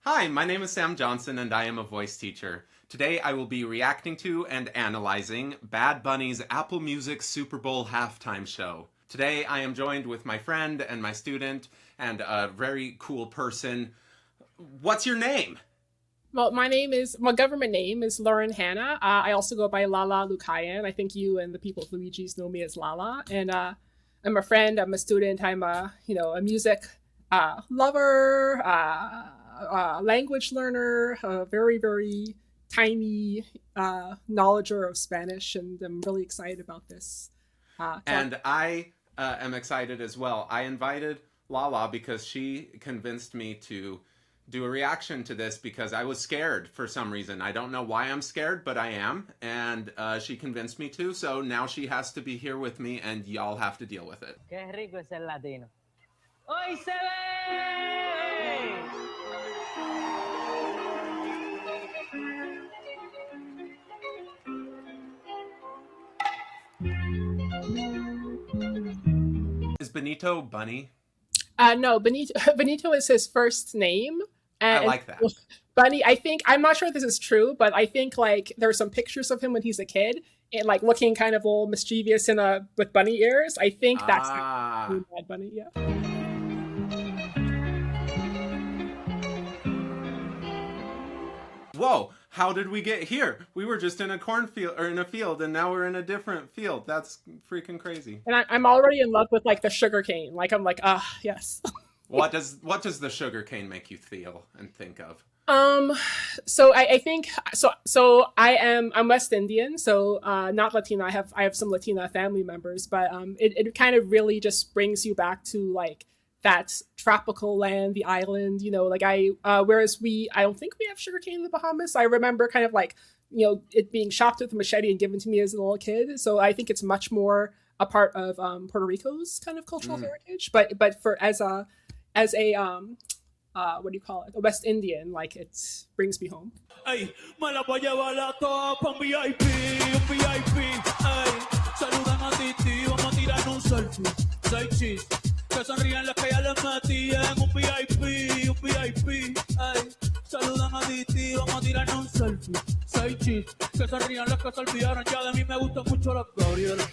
Hi, my name is Sam Johnson and I am a voice teacher. Today I will be reacting to and analyzing Bad Bunny's Apple Music Super Bowl halftime show. Today I am joined with my friend and my student and a very cool person. What's your name? Well, my government name is Lauren Hannah. I also go by Lala Lucayan. I think you and the people of Luigi's know me as Lala. And I'm a friend, I'm a student, I'm a music lover, language learner, a very, very tiny knowledger of Spanish. And I'm really excited about this. And I am excited as well. I invited Lala because she convinced me to do a reaction to this because I was scared for some reason. I don't know why I'm scared, but I am. And she convinced me to, so now she has to be here with me and y'all have to deal with it. Qué rico es el latino. ¡Hoy se ve! Is Benito Bunny? No, Benito is his first name. I And like that. Bunny, I'm not sure if this is true, but I think like there are some pictures of him when he's a kid and like looking kind of all mischievous in a with bunny ears. I think that's Ah. Bad Bunny, yeah. Whoa, how did we get here? We were just in a cornfield or in a field and now we're in a different field. That's freaking crazy. And I'm already in love with like the sugar cane. Like I'm like, yes. What does the sugar cane make you feel and think of? Um, so I think so I'm West Indian, so not Latina. I have some Latina family members, but it kind of really just brings you back to like that tropical land, the island, like whereas I don't think we have sugarcane in the Bahamas. I remember kind of like, it being chopped with a machete and given to me as a little kid. So I think it's much more a part of Puerto Rico's kind of cultural heritage. But for as a what do you call it? A West Indian, like it brings me home. Ey, me la voy a llevar a todas pa' un VIP, un VIP. Ey, saludan a Titi, vamos a tirar un selfie. Say cheese, que sonrían las que ya les metían. Un VIP, un VIP. Ey, saludan a Titi, vamos a tirar un selfie. Say cheese, que sonrían las que se olvidaron ya de mí. Me gustan mucho las Gabriela.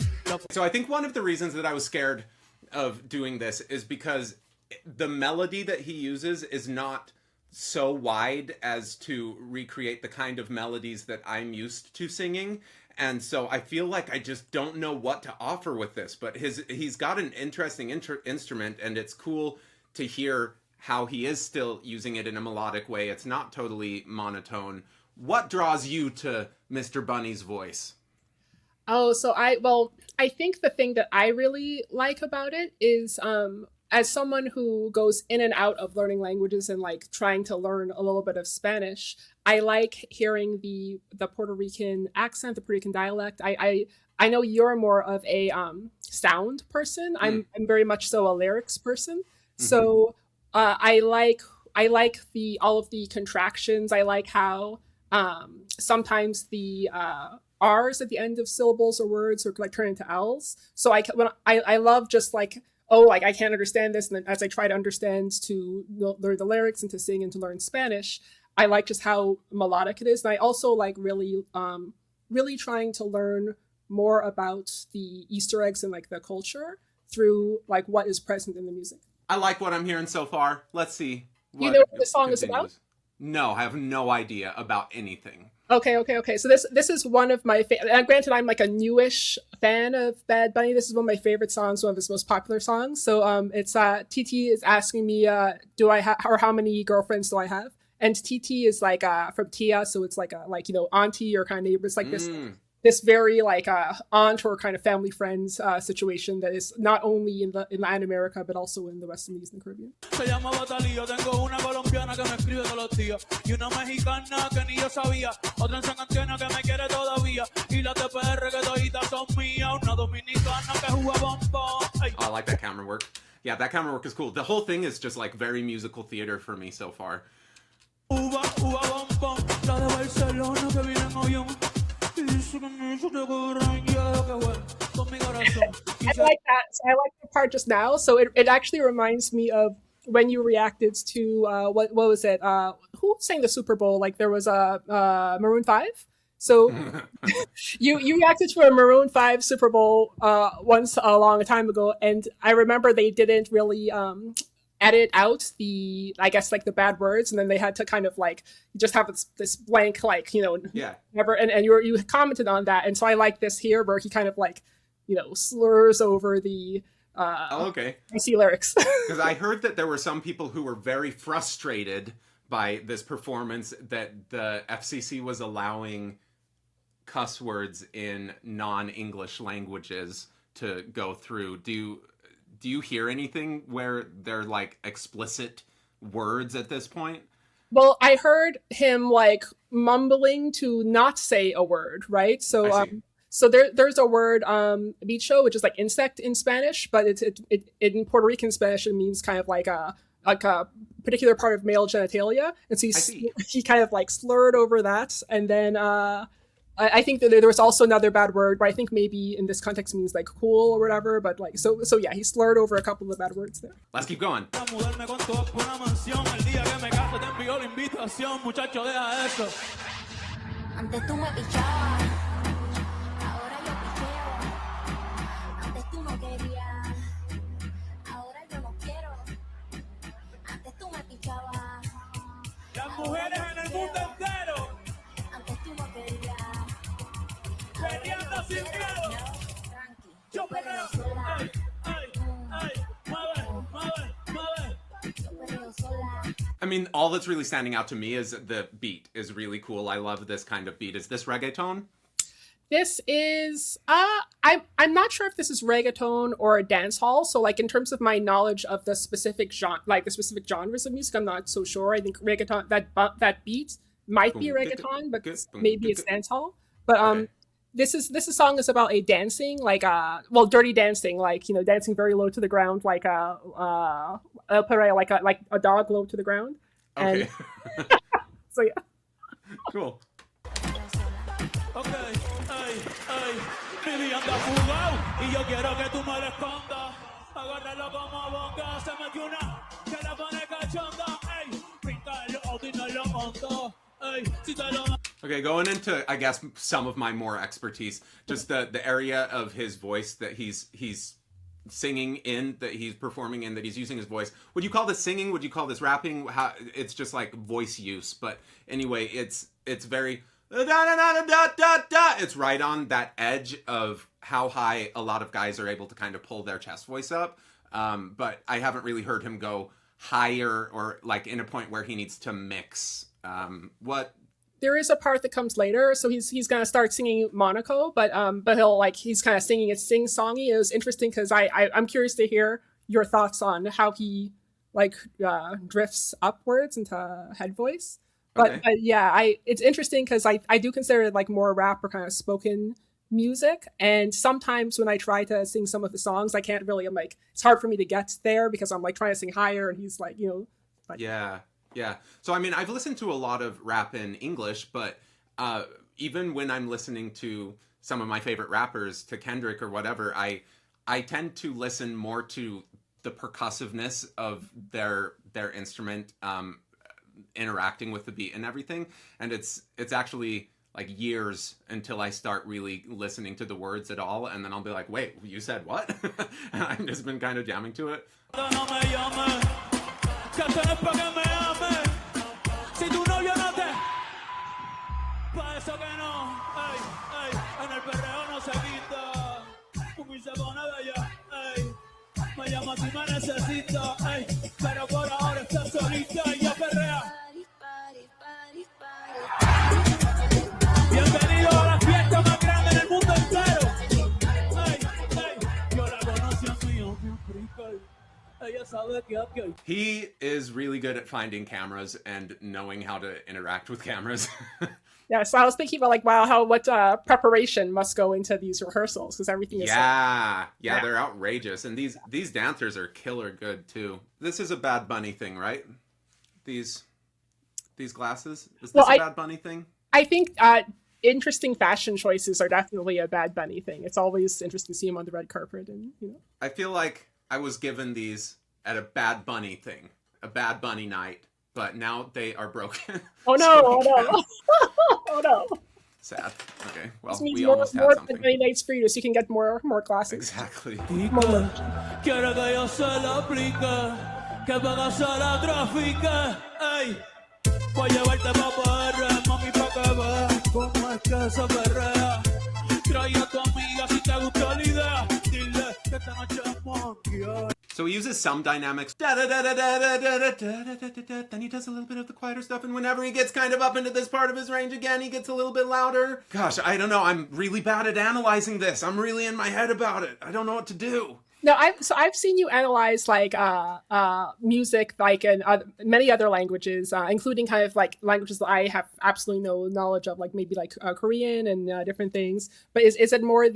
So I think one of the reasons that I was scared of doing this is because the melody that he uses is not so wide as to recreate the kind of melodies that I'm used to singing. And so I feel like I just don't know what to offer with this, but he's got an interesting instrument and it's cool to hear how he is still using it in a melodic way. It's not totally monotone. What draws you to Mr. Bunny's voice? Oh, I think the thing that I really like about it is as someone who goes in and out of learning languages and like trying to learn a little bit of Spanish, I like hearing the Puerto Rican accent, the Puerto Rican dialect. I know you're more of a sound person. I'm very much so a lyrics person. So I like the all of the contractions. I like how sometimes the R's at the end of syllables or words are like turn into L's. So I love just like, oh, like I can't understand this, and then as I try to understand to learn the lyrics and to sing and to learn Spanish, I like just how melodic it is. And I also like really trying to learn more about the Easter eggs and like the culture through like what is present in the music. I like what I'm hearing so far. Let's see You what know what the song is about? continues. No, I have no idea about anything. Okay. So this is one of my granted I'm like a newish fan of Bad Bunny. This is one of my favorite songs, one of his most popular songs. So it's TT is asking me do I have or how many girlfriends do I have? And TT is like from Tia, so it's like a auntie or kind of neighbor. It's like this very like aunt or kind of family friends situation that is not only in Latin America but also in the West Indies and the Caribbean. Se llama Batalía, tengo una colombiana que me escribe todos los días y una mexicana que ni yo sabía, otra en San Antonio que me quiere todavía y las de PR que toditas son mías, una dominicana que juega bombón. Oh, I like that camera work. Yeah, that camera work is cool. The whole thing is just like very musical theater for me so far. Uva, bombón, la de Barcelona que viene en avión. Y dice que no se te cobran y yo dejo que juegue con mi corazón. I like that. So I like the part just now. So it actually reminds me of when you reacted to what was it? Who sang the Super Bowl? Like there was a Maroon 5. So you reacted to a Maroon 5 Super Bowl once a long time ago, and I remember they didn't really edit out the, I guess, like the bad words, and then they had to kind of like just have this blank, like, you know, Yeah. never, and you commented on that, and so I like this here where he kind of like, you know, slurs over the Okay. icy lyrics. Because I heard that there were some people who were very frustrated by this performance, that the FCC was allowing cuss words in non-English languages to go through. Do you hear anything where they're like explicit words at this point? Well, I heard him like mumbling to not say a word, right? So so there's a word bicho, which is like insect in Spanish, but it in Puerto Rican Spanish it means kind of like a particular part of male genitalia, and so he kind of like slurred over that, and then I think that there was also another bad word, but I think maybe in this context means like cool or whatever, but like so yeah, he slurred over a couple of bad words there. Let's keep going. Antes tú me pichabas, ahora yo picheo. Antes tú no querías, ahora yo no quiero. Antes tú me pichabas. Las mujeres en el mundo entero Antes tú no querías. peleando sin miedo. Tranqui, Yo perreo. sola. Ay, ay, ay. Mueve, mueve, mueve. Yo perreo sola. I mean, all that's really standing out to me is the beat is really cool. I love this kind of beat. Is this reggaeton? This is I'm not sure if this is reggaeton or a dance hall. So like in terms of my knowledge of the specific genre, like the specific genres of music, I'm not so sure. I think reggaeton, that beat might be reggaeton, but maybe it's dance hall. But Okay. this song is about a dancing, like dirty dancing, like, you know, dancing very low to the ground, like el perreo, like a dog low to the ground. Okay. And so yeah. Cool. Ok, ay, ay. Mi vida anda fugado y yo quiero que tú me lo escondas. Agárralo como boca, se metió una que la pone cachonda. Ey, píntalo o dímelo hondo. Ey, si te lo Okay, going into, I guess, some of my more expertise, just the area of his voice that he's singing in, that he's performing in, that he's using his voice. Would you call this singing? Would you call this rapping? How, it's just like voice use. But anyway, it's very da da da da da da. It's right on that edge of how high a lot of guys are able to kind of pull their chest voice up. But I haven't really heard him go higher or like in a point where he needs to mix. What? There is a part that comes later, so he's gonna start singing Monaco, but he'll like he's kind of singing it sing-songy. It was interesting because I'm curious to hear your thoughts on how he like drifts upwards into head voice. But, Okay. but yeah, it's interesting because I do consider it like more rap or kind of spoken music, and sometimes when I try to sing some of the songs, I can't really. I'm like it's hard for me to get there because I'm like trying to sing higher, and he's like, you know, like, Yeah. Yeah. So, I mean, I've listened to a lot of rap in English, but even when I'm listening to some of my favorite rappers, to Kendrick or whatever, I tend to listen more to the percussiveness of their instrument interacting with the beat and everything. And it's actually like years until I start really listening to the words at all. And then I'll be like, wait, you said what? And I've just been kind of jamming to it. no me llames, que esto no es pa' que me ames. Si tu novio no te, pa' eso que no. Ey, ey, en el perreo no se quita. Como se pone bella, ey. Me llama si me necesita, ey. Pero por ahora está solita y ya perrea. Party, party, party, party. Bienvenido a la fiesta más grande en el mundo entero. Ey, ey, yo la conocí a mi Africa. Ella sabe que aquí hay. He is really good at finding cameras and knowing how to interact with cameras. yeah. So I was thinking about like, wow, what preparation must go into these rehearsals because everything is yeah, Yeah. they're outrageous, and these dancers are killer good too. This is a Bad Bunny thing, right? These glasses. Is this Well, a Bad Bunny thing? I think interesting fashion choices are definitely a Bad Bunny thing. It's always interesting to see him on the red carpet, and you know. I feel like I was given these at a Bad Bunny thing, a Bad Bunny night, but now they are broken. Oh no! So Oh we no! can't. Oh no! Sad. Okay, well, This means we more, almost more had than something. many nights for you, so you can get more classes. Exactly. Quiere que yo se lo aplique, que pagas a la tráfica. Ey, voy a llevarte pa' PR, mami, pa' que veas cómo es que se perrea. Trae a tu amiga si te gustó la idea. Dile que esta noche vamos a guiar. So he uses some dynamics. Then he does a little bit of the quieter stuff, and whenever he gets kind of up into this part of his range again, he gets a little bit louder. Gosh, I don't know. I'm really bad at analyzing this. I'm really in my head about it. I don't know what to do. No, I've seen you analyze like music like in many other languages, including kind of like languages that I have absolutely no knowledge of, like maybe like Korean and different things. But is it more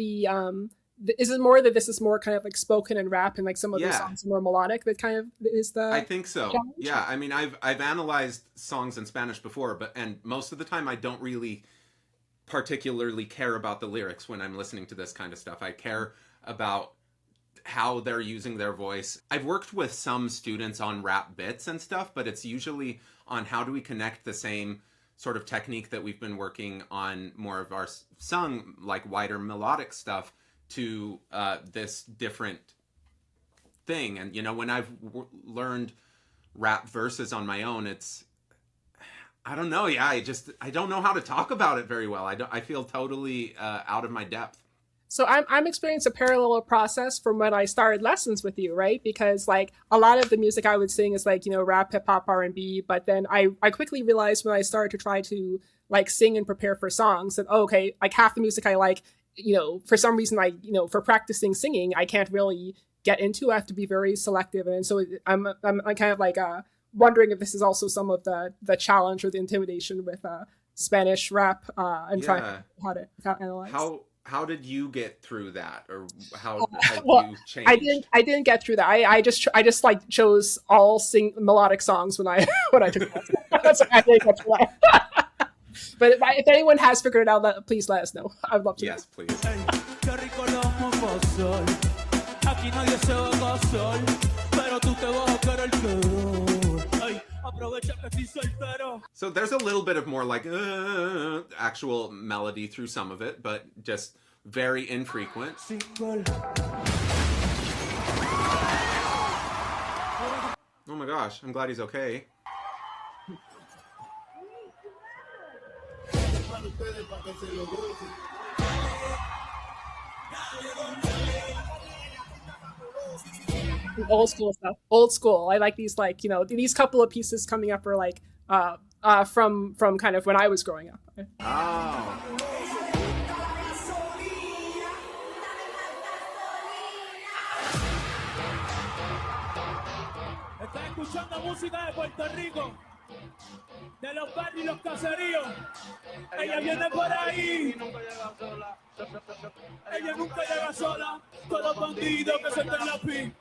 is it more that this is more kind of like spoken and rap, and like some of the songs are more melodic? That kind of is the. I think so. challenge? Yeah, I mean, I've analyzed songs in Spanish before, and most of the time I don't really particularly care about the lyrics when I'm listening to this kind of stuff. I care about how they're using their voice. I've worked with some students on rap bits and stuff, but it's usually on how do we connect the same sort of technique that we've been working on more of our sung, like wider melodic stuff, to this different thing. And, you know, when I've learned rap verses on my own, I don't know. Yeah, I don't know how to talk about it very well. I feel totally out of my depth. So I'm experiencing a parallel process from when I started lessons with you, right? Because like a lot of the music I would sing is like, you know, rap, hip hop, R&B. But then I quickly realized when I started to try to like sing and prepare for songs that, oh, okay, like half the music I like, you know, for some reason, like, you know, for practicing singing, I can't really get into. I have to be very selective. And so I'm kind of like wondering if this is also some of the challenge or the intimidation with Spanish rap and trying how to analyze. How did you get through that, or how have you changed? I didn't get through that. I just like chose all melodic songs when I took that. That's why I didn't get through that. But if anyone has figured it out, please let us know. I'd love to. Yes, please. So there's a little bit of more like actual melody through some of it, but just very infrequent. Oh my gosh, I'm glad he's okay. Old school stuff. Old school. I like these, like, you know, these couple of pieces coming up are like from kind of when I was growing up. Oh. Estás escuchando música de Puerto Rico, de los barrios y los caseríos. Ella viene por ahí. Ella nunca llega sola. Todos bandidos que sueltan la pi.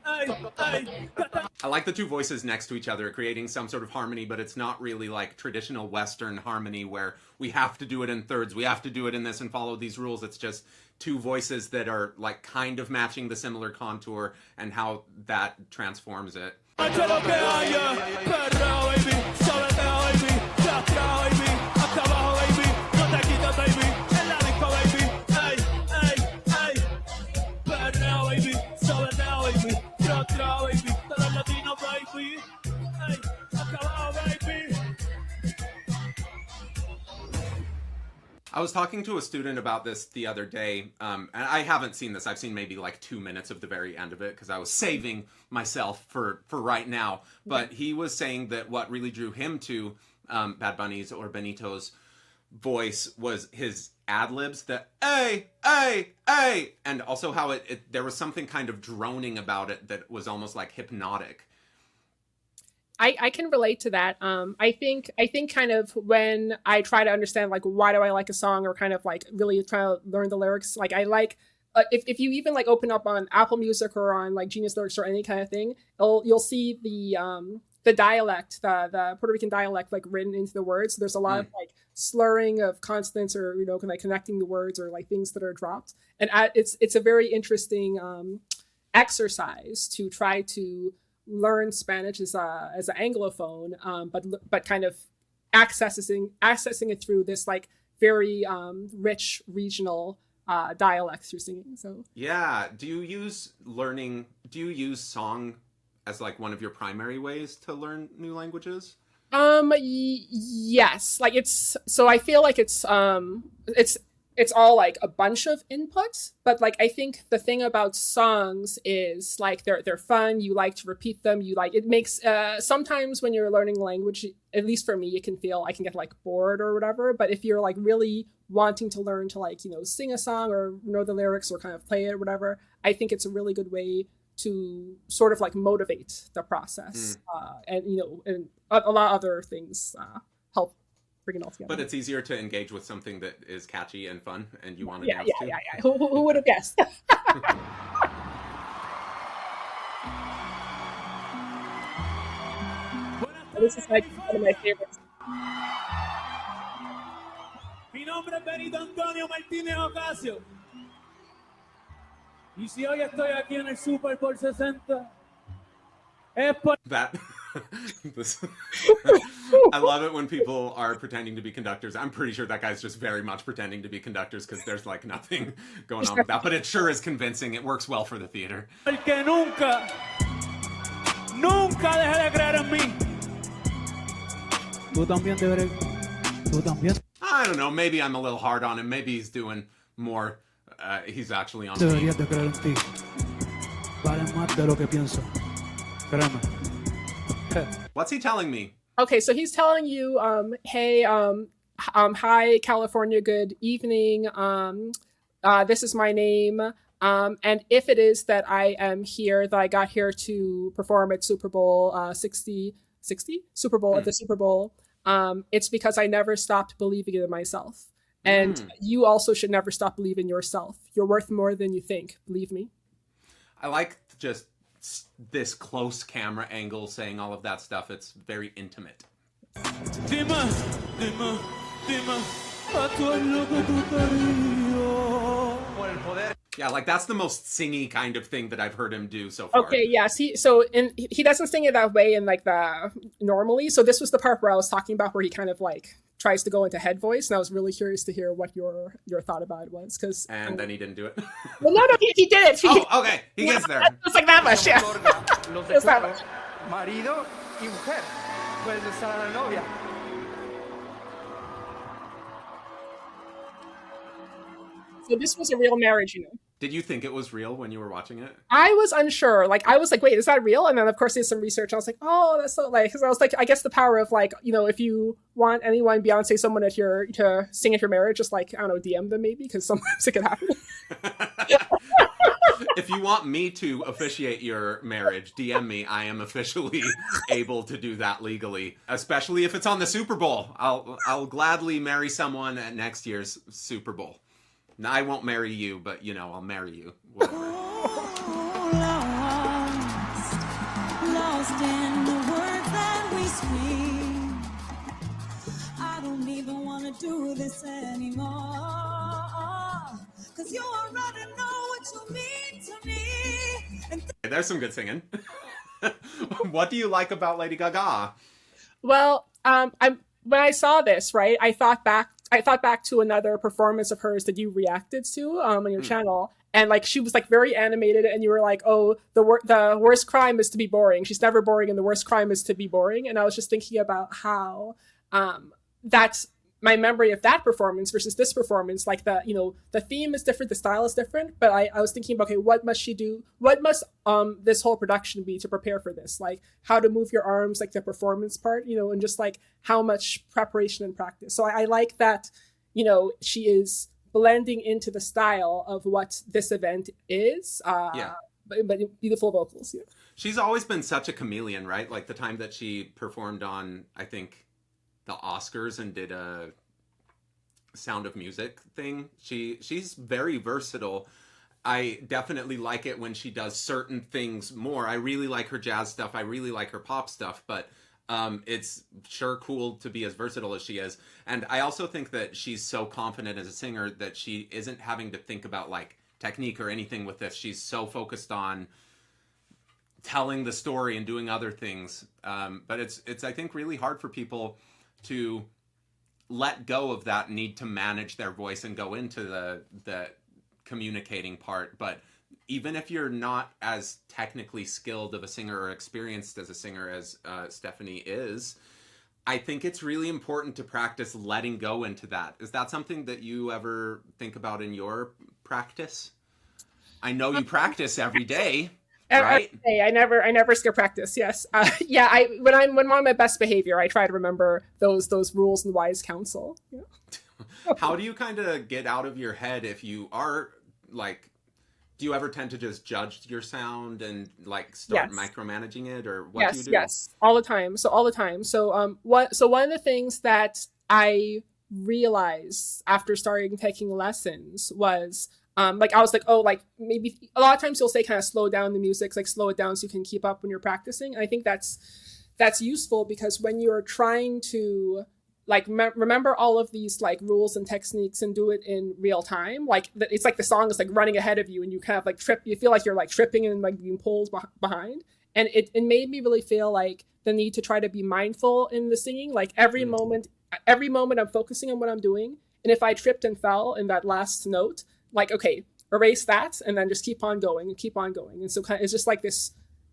I like the two voices next to each other, creating some sort of harmony, but it's not really like traditional Western harmony where we have to do it in thirds, we have to do it in this and follow these rules. It's just two voices that are like kind of matching the similar contour and how that transforms it. I was talking to a student about this the other day, and I haven't seen this. I've seen maybe like 2 minutes of the very end of it because I was saving myself for right now. But he was saying that what really drew him to Bad Bunny's or Benito's voice was his Adlibs, the ay, and also how there was something kind of droning about it that was almost like hypnotic. I can relate to that. I think kind of when I try to understand like why do I like a song, or kind of like really try to learn the lyrics, like I like if you even like open up on Apple Music or on like Genius Lyrics or any kind of thing, you'll see the dialect, the Puerto Rican dialect like written into the words. So there's a lot of like slurring of consonants, or you know, kind of connecting the words, or like things that are dropped. And it's a very interesting exercise to try to learn Spanish as an Anglophone, but kind of accessing it through this like very rich regional dialect through singing. So Yeah. Do you use song as like one of your primary ways to learn new languages? Yes, like I feel like it's all like a bunch of inputs, but like I think the thing about songs is like they're fun, you like to repeat them, you like it makes sometimes when you're learning language, at least for me, I can get like bored or whatever, but if you're like really wanting to learn to like, sing a song or know the lyrics or kind of play it or whatever, I think it's a really good way to sort of like motivate the process. And a lot of other things help bring it all together. But it's easier to engage with something that is catchy and fun, and you want to yeah, dance to. yeah. Who would have guessed? This is like one of my favorites. Mi nombre es Benito Antonio Martínez Ocasio. Y si hoy estoy aquí en el Superbowl 60, es por... That I love it when people are pretending to be conductors. I'm pretty sure that guy's just very much pretending to be conductors because there's like nothing going on with that. But it sure is convincing. It works well for the theater. El que nunca deje de creer en mí. Tú también deberes. Tú también. I don't know. Maybe I'm a little hard on him. Maybe he's doing more. He's actually on. Deberías de creer en ti. Vale más de lo que pienso. Créeme. What's he telling me? Okay, so he's telling you, hey, hi, California, good evening. This is my name. And if it is that I am here, that I got here to perform at Super Bowl 60? Super Bowl, at the Super Bowl, it's because I never stopped believing in myself. And you also should never stop believing in yourself. You're worth more than you think. Believe me. I like just this close camera angle saying all of that stuff. It's very intimate. Dime, a tu es lo que tú querías. Yeah, like that's the most singy kind of thing that I've heard him do so far. Okay, yes. He doesn't sing it that way in like the normally. So this was the part where I was talking about where he kind of like tries to go into head voice, and I was really curious to hear what your thought about it was. And then he didn't do it. Well, no, he did it. Oh, okay, he gets there. It's like that much, yeah. It's that much. Marido y mujer. Puedes besar a la novia. So this was a real marriage, Did you think it was real when you were watching it? I was unsure. Like, I was like, wait, is that real? And then, of course, there's some research. I was like, oh, that's so, like, because I was like, I guess the power of, like, if you want anyone, Beyonce, someone to sing at your marriage, just, like, I don't know, DM them maybe, because sometimes it can happen. If you want me to officiate your marriage, DM me. I am officially able to do that legally, especially if it's on the Super Bowl. I'll gladly marry someone at next year's Super Bowl. Now, I won't marry you, but, I'll marry you. Whatever. Lost in the words that we speak. I don't even want to do this anymore. Cause you already know what you mean to me. There's some good singing. What do you like about Lady Gaga? Well, when I saw this, right, I thought back to another performance of hers that you reacted to on your channel, and like she was like very animated, and you were like, "Oh, the worst crime is to be boring. She's never boring, and the worst crime is to be boring." And I was just thinking about how that's my memory of that performance versus this performance. Like the theme is different, the style is different, but I was thinking about, okay, what must she do? What must this whole production be to prepare for this? Like how to move your arms, like the performance part, and just like how much preparation and practice. So I like that, she is blending into the style of what this event is. But beautiful vocals. Yeah. She's always been such a chameleon, right? Like the time that she performed on, I think, the Oscars and did a Sound of Music thing. She's very versatile. I definitely like it when she does certain things more. I really like her jazz stuff. I really like her pop stuff, but it's sure cool to be as versatile as she is. And I also think that she's so confident as a singer that she isn't having to think about like technique or anything with this. She's so focused on telling the story and doing other things. But it's I think really hard for people to let go of that need to manage their voice and go into the communicating part. But even if you're not as technically skilled of a singer or experienced as a singer as Stephanie is, I think it's really important to practice letting go into that. Is that something that you ever think about in your practice? I know you practice every day, right? Every day. I never skip practice. Yes. Yeah. When I'm on my best behavior, I try to remember those rules and wise counsel. Yeah. How do you kind of get out of your head if you are like, do you ever tend to just judge your sound and like start micromanaging it, or what do you do? Yes, all the time. So one of the things that I realized after starting taking lessons was like I was like, oh, like maybe a lot of times you'll say kind of slow down the music, like slow it down so you can keep up when you're practicing. And I think that's useful because when you're trying to like remember all of these like rules and techniques and do it in real time, like it's like the song is like running ahead of you and you kind of like trip, you feel like you're like tripping and like being pulled behind. And it made me really feel like the need to try to be mindful in the singing, like every moment I'm focusing on what I'm doing. And if I tripped and fell in that last note, like, okay, erase that and then just keep on going and keep on going. And so kind of, it's just like this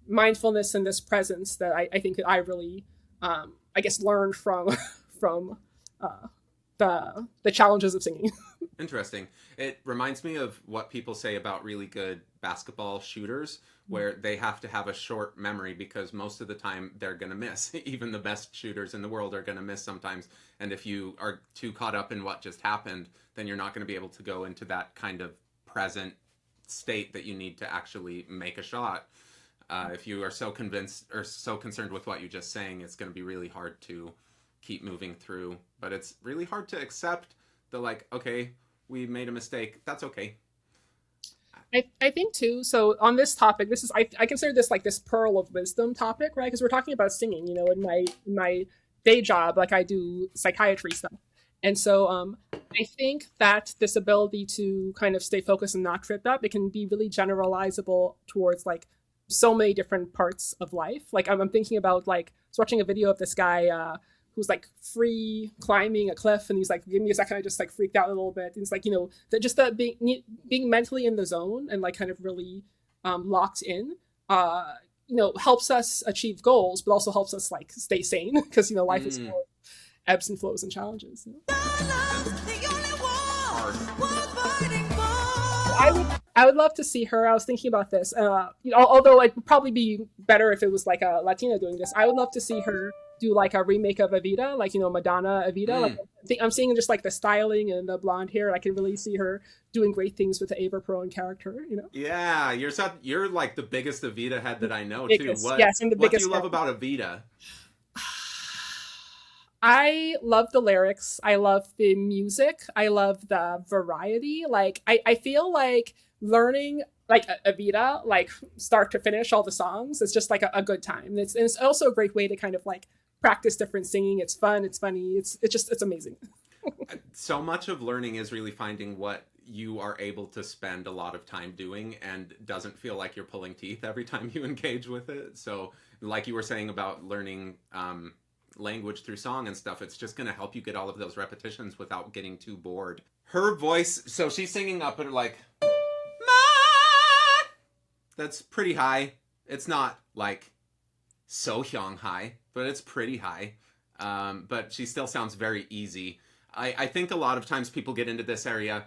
mindfulness and this presence that I think that I really, I guess, learned from the challenges of singing. Interesting. It reminds me of what people say about really good basketball shooters, where they have to have a short memory because most of the time they're going to miss. Even the best shooters in the world are going to miss sometimes. And if you are too caught up in what just happened, then you're not going to be able to go into that kind of present state that you need to actually make a shot. If you are so convinced or so concerned with what you're just saying, it's going to be really hard to keep moving through. But it's really hard to accept the like, okay, we made a mistake. That's okay. I think too. So on this topic, this is I consider this like this pearl of wisdom topic, right? Because we're talking about singing. You know, in my day job, like I do psychiatry stuff, and so I think that this ability to kind of stay focused and not trip up, it can be really generalizable towards like so many different parts of life. Like I'm thinking about like I was watching a video of this guy who's like free climbing a cliff, and he's like, give me a second, I just like freaked out a little bit. And it's like, you know, that just that being mentally in the zone and like kind of really locked in, you know, helps us achieve goals, but also helps us like stay sane because, you know, life is full of ebbs and flows and challenges. You know? I would love to see her. I was thinking about this, you know, although it would probably be better if it was like a Latina doing this. I would love to see her do like a remake of Evita, like, you know, Madonna Evita. Like I'm seeing just like the styling and the blonde hair. I can really see her doing great things with the Ava Perón character, you know? Yeah, you're like the biggest Evita head that I know too. Yes, and what do you love about Evita? I love the lyrics. I love the music. I love the variety. Like I feel like learning like Evita, like start to finish all the songs, it's just like a good time. And it's also a great way to kind of like practice different singing. It's fun. It's funny. It's amazing. So much of learning is really finding what you are able to spend a lot of time doing and doesn't feel like you're pulling teeth every time you engage with it. So like you were saying about learning language through song and stuff, it's just going to help you get all of those repetitions without getting too bored. Her voice, so she's singing up at like, that's pretty high. It's not like so hyung high, but it's pretty high. But she still sounds very easy. I think a lot of times people get into this area,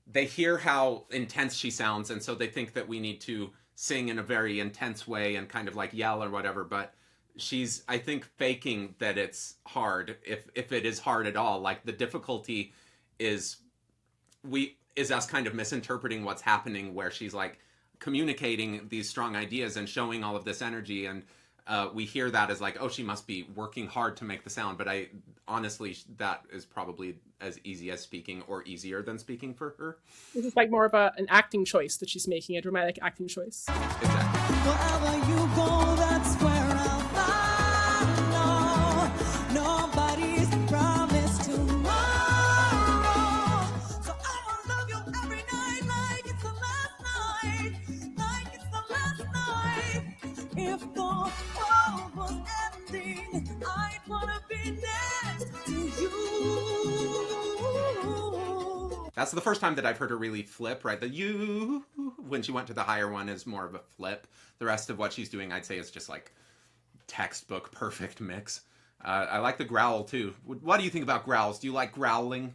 they hear how intense she sounds, and so they think that we need to sing in a very intense way and kind of like yell or whatever, but she's, I think, faking that it's hard, if it is hard at all. Like the difficulty is us kind of misinterpreting what's happening, where she's like communicating these strong ideas and showing all of this energy, and we hear that as like, oh, she must be working hard to make the sound. But honestly, that is probably as easy as speaking, or easier than speaking for her. This is like more of an acting choice that she's making, a dramatic acting choice. Exactly. Wherever you go, that's where I'll follow. Nobody's promised tomorrow. So I'ma love you every night like it's the last night. Like it's the last night. That's the first time that I've heard her really flip, right? The you, when she went to the higher one, is more of a flip. The rest of what she's doing, I'd say, is just like textbook perfect mix. I like the growl too. What do you think about growls? Do you like growling?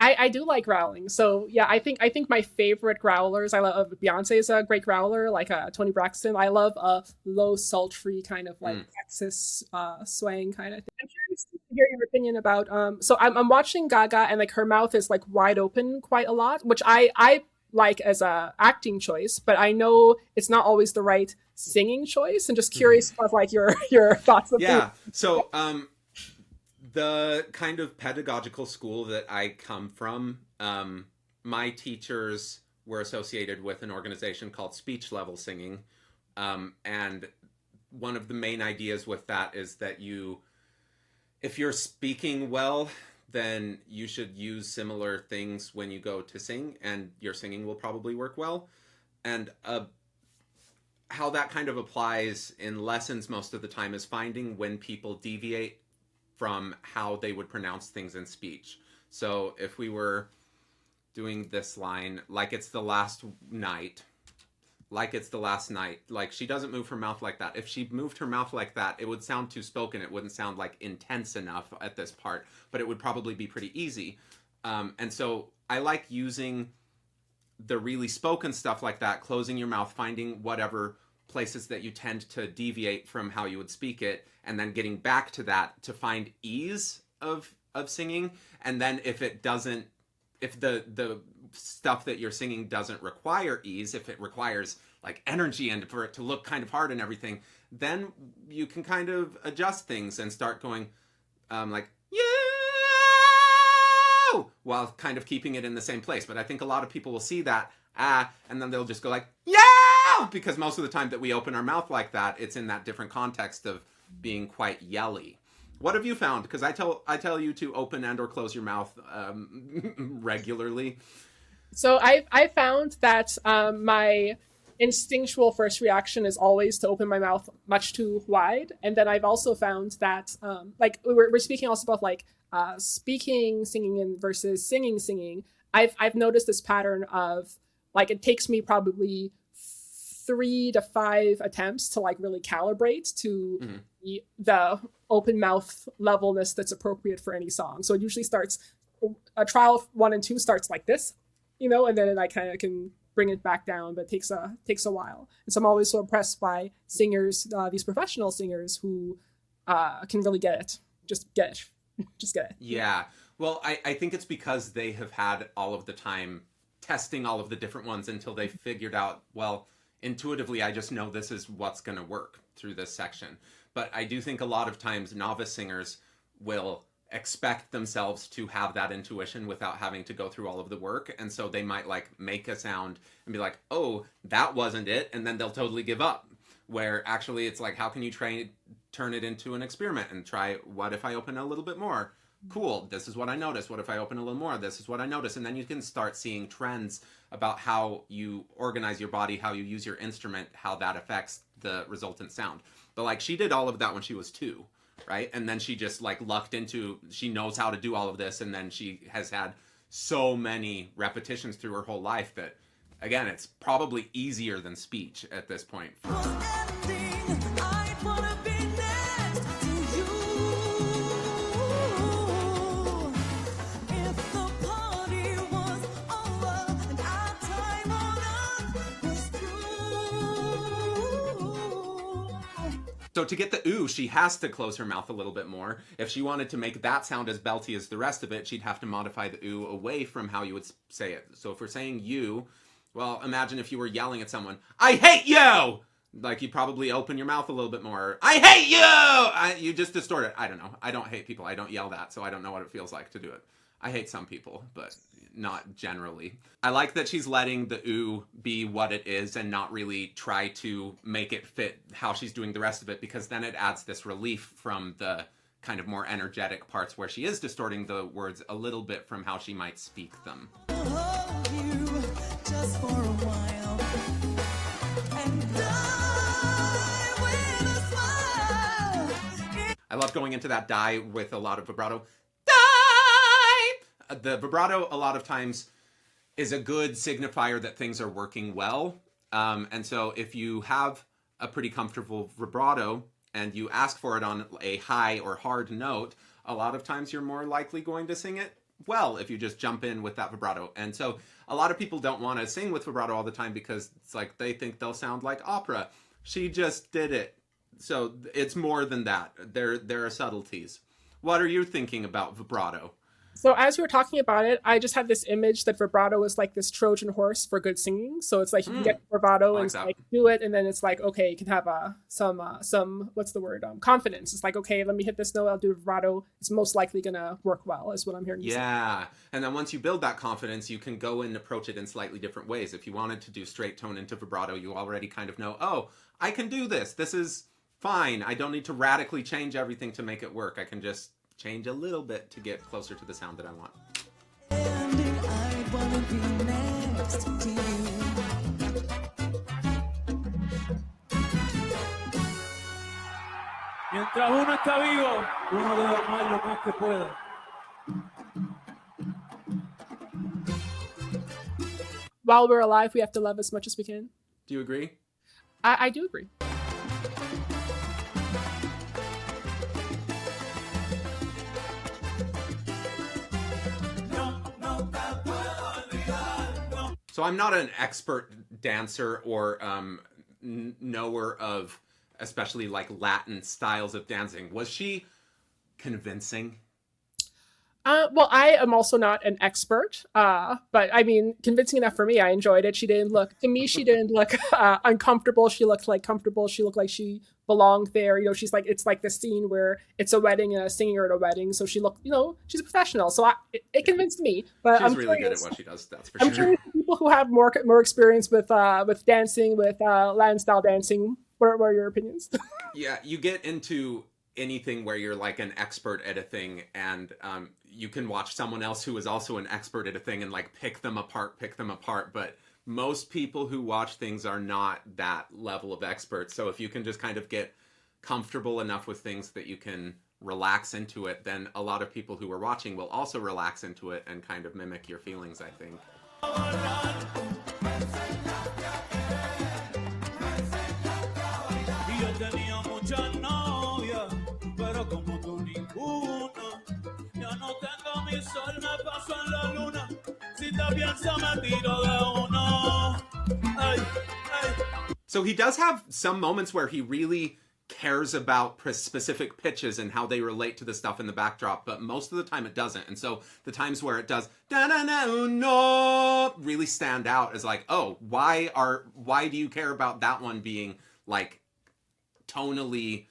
I do like growling. So yeah, I think my favorite growlers. I love Beyonce's a great growler, like Toni Braxton. I love a low sultry kind of like Texas swang kind of thing. I'm curious to hear your opinion about. So I'm watching Gaga, and like her mouth is like wide open quite a lot, which I like as a acting choice, but I know it's not always the right singing choice. And just curious about like your thoughts. Yeah. So the kind of pedagogical school that I come from, my teachers were associated with an organization called Speech Level Singing. And one of the main ideas with that is that if you're speaking well, then you should use similar things when you go to sing, and your singing will probably work well. And how that kind of applies in lessons most of the time is finding when people deviate from how they would pronounce things in speech. So if we were doing this line, like it's the last night, like it's the last night, like she doesn't move her mouth like that. If she moved her mouth like that, it would sound too spoken. It wouldn't sound like intense enough at this part, but it would probably be pretty easy. And so I like using the really spoken stuff like that, closing your mouth, finding whatever places that you tend to deviate from how you would speak it, and then getting back to that to find ease of singing. And then if the stuff that you're singing doesn't require ease, if it requires like energy and for it to look kind of hard and everything, then you can kind of adjust things and start going like you, while kind of keeping it in the same place. But I think a lot of people will see that and then they'll just go like yeah, because most of the time that we open our mouth like that, it's in that different context of being quite yelly. What have you found? Because I tell you to open and or close your mouth regularly. So I found that my instinctual first reaction is always to open my mouth much too wide, and then I've also found that like we're speaking also about like speaking, singing, and versus singing. I've noticed this pattern of like it takes me probably 3 to 5 attempts to like really calibrate to the open mouth levelness that's appropriate for any song. So it usually starts, a trial 1 and 2 starts like this, and then I kind of can bring it back down, but it takes a while. And so I'm always so impressed by singers, these professional singers who can really get it. Just get it. Yeah. Well, I think it's because they have had all of the time testing all of the different ones until they figured out, well, intuitively, I just know this is what's going to work through this section. But I do think a lot of times novice singers will expect themselves to have that intuition without having to go through all of the work. And so they might like make a sound and be like, oh, that wasn't it. And then they'll totally give up. Where actually it's like, how can you turn it into an experiment and try, what if I open a little bit more? Cool, this is what I noticed. What if I open a little more? This is what I noticed. And then you can start seeing trends about how you organize your body, how you use your instrument, how that affects the resultant sound. But like she did all of that when she was 2, right? And then she just like lucked into, she knows how to do all of this. And then she has had so many repetitions through her whole life that, again, it's probably easier than speech at this point. So to get the ooh, she has to close her mouth a little bit more. If she wanted to make that sound as belty as the rest of it, she'd have to modify the ooh away from how you would say it. So if we're saying you, well, imagine if you were yelling at someone, I hate you! Like, you probably open your mouth a little bit more. I hate you! You just distort it. I don't know. I don't hate people. I don't yell that, so I don't know what it feels like to do it. I hate some people, but not generally. I like that she's letting the ooh be what it is and not really try to make it fit how she's doing the rest of it, because then it adds this relief from the kind of more energetic parts where she is distorting the words a little bit from how she might speak them. Hold you just for a while and die with a smile. I love going into that die with a lot of vibrato. Die! The vibrato a lot of times is a good signifier that things are working well. And so if you have a pretty comfortable vibrato and you ask for it on a high or hard note, a lot of times you're more likely going to sing it well if you just jump in with that vibrato. And so a lot of people don't want to sing with vibrato all the time because it's like they think they'll sound like opera. She just did it. So it's more than that. There are subtleties. What are you thinking about vibrato? So as we were talking about it, I just had this image that vibrato is like this Trojan horse for good singing. So it's like you can get vibrato and like do it, and then it's like, okay, you can have some what's the word, confidence. It's like, okay, let me hit this note, I'll do vibrato. It's most likely gonna work well, is what I'm hearing you say. Yeah, and then once you build that confidence, you can go and approach it in slightly different ways. If you wanted to do straight tone into vibrato, you already kind of know, oh, I can do this. This is fine. I don't need to radically change everything to make it work. I can just change a little bit to get closer to the sound that I want. I wanna be next to you. Mientras uno está vivo, uno debe amar lo más que pueda. While we're alive, we have to love as much as we can. Do you agree? I do agree. So I'm not an expert dancer or knower of especially like Latin styles of dancing. Was she convincing? Well, I am also not an expert, but I mean, convincing enough for me. I enjoyed it. She didn't look uncomfortable. She looked like comfortable. She looked like she belonged there. You know, she's like, it's like the scene where it's a wedding and a singer at a wedding. So she looked, you know, she's a professional. So it convinced me. But she's I'm really curious, good at what she does. That's for I'm sure. curious people who have more experience with dancing, with Latin style dancing. What are your opinions? Yeah, you get into anything where you're like an expert at a thing, and you can watch someone else who is also an expert at a thing and like pick them apart. But most people who watch things are not that level of experts. So if you can just kind of get comfortable enough with things that you can relax into it, then a lot of people who are watching will also relax into it and kind of mimic your feelings, I think. So he does have some moments where he really cares about specific pitches and how they relate to the stuff in the backdrop, but most of the time it doesn't. And so the times where it does da-na-na-no really stand out as like, oh, why do you care about that one being like tonally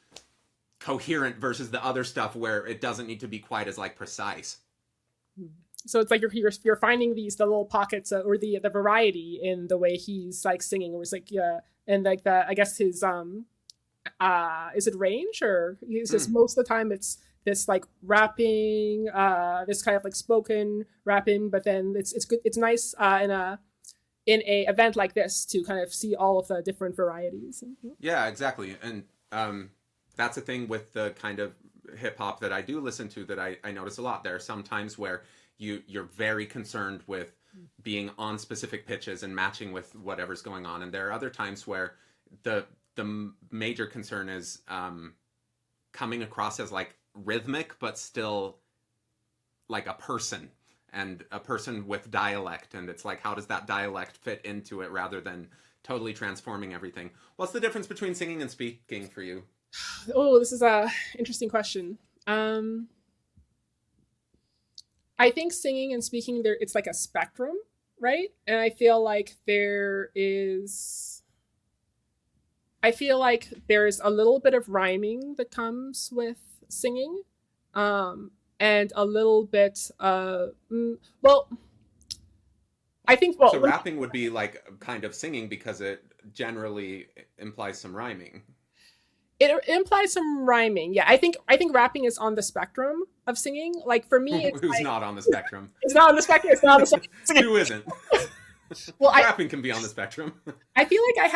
coherent versus the other stuff where it doesn't need to be quite as like precise? So it's like you're finding the little pockets or the variety in the way he's like singing, or it's like, yeah, and like the, I guess his is it range, or he's just most of the time it's this like rapping, this kind of like spoken rapping, but then it's good, it's nice in a event like this to kind of see all of the different varieties. Yeah, exactly. And that's a thing with the kind of hip hop that I do listen to that I notice a lot. There are some times where you're very concerned with being on specific pitches and matching with whatever's going on, and there are other times where the major concern is coming across as like rhythmic but still like a person, and a person with dialect, and it's like, how does that dialect fit into it rather than totally transforming everything? What's the difference between singing and speaking for you? Oh, this is a interesting question. I think singing and speaking, it's like a spectrum, right? And I feel like there's a little bit of rhyming that comes with singing, and a little bit I think, so rapping would be like kind of singing because it generally implies some rhyming. It implies some rhyming. Yeah, I think rapping is on the spectrum of singing. Like for me, it's who's like, not on the spectrum? It's not on the spectrum. It's not on the spectrum. Who isn't? Well, rapping can be on the spectrum. I feel like I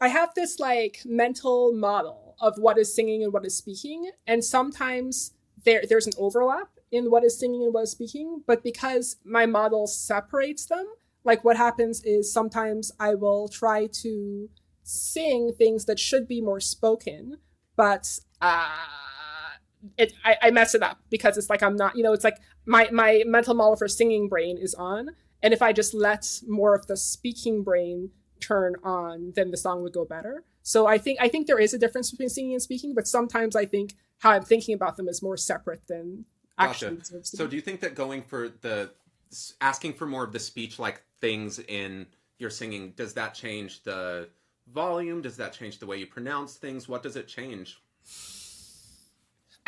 have this mental model of what is singing and what is speaking, and sometimes there's an overlap, in what is singing and what is speaking, but because my model separates them, like what happens is sometimes I will try to sing things that should be more spoken, but I mess it up because it's like I'm not, it's like my mental model for singing brain is on, and if I just let more of the speaking brain turn on, then the song would go better. So I think there is a difference between singing and speaking, but sometimes I think how I'm thinking about them is more separate than actually. Gotcha. So do you think that going for asking for more of the speech-like things in your singing, does that change the volume? Does that change the way you pronounce things? What does it change?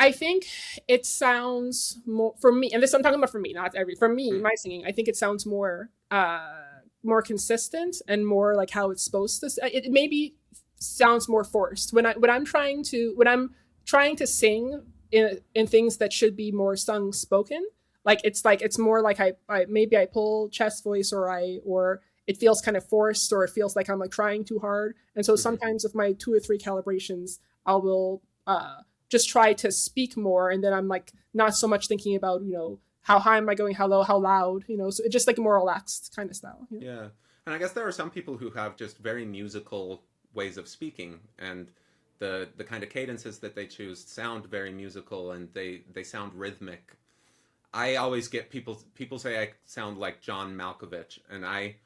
I think it sounds more, for me, and this I'm talking about for me, not for me, my singing, I think it sounds more consistent and more like how it's supposed to. It maybe sounds more forced when I'm trying to sing in things that should be more sung spoken. It's more like I pull chest voice, or it feels kind of forced, or it feels like I'm like trying too hard. And so sometimes with my 2 or 3 calibrations, I will just try to speak more, and then I'm like not so much thinking about how high am I going, how low, how loud, so it's just like a more relaxed kind of style. Yeah. And I guess there are some people who have just very musical ways of speaking, and the kind of cadences that they choose sound very musical, and they sound rhythmic. I always get people say I sound like John Malkovich, and I